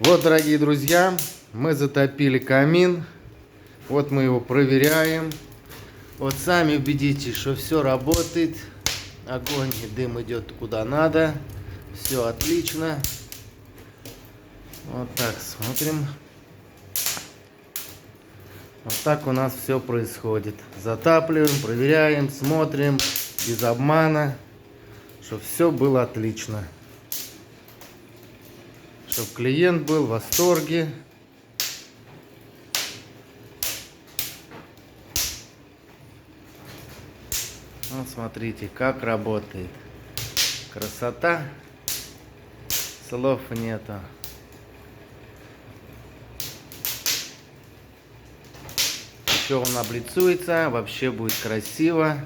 Вот, дорогие друзья, мы затопили камин. Вот мы его проверяем. Вот сами убедитесь, что все работает. Огонь и дым идет куда надо. Все отлично. Вот так смотрим. Вот так у нас все происходит. Затапливаем, проверяем, смотрим без обмана, чтобы все было отлично. Чтобы клиент был в восторге. Вот смотрите, как работает. Красота. Слов нету. Еще он облицуется, вообще будет красиво.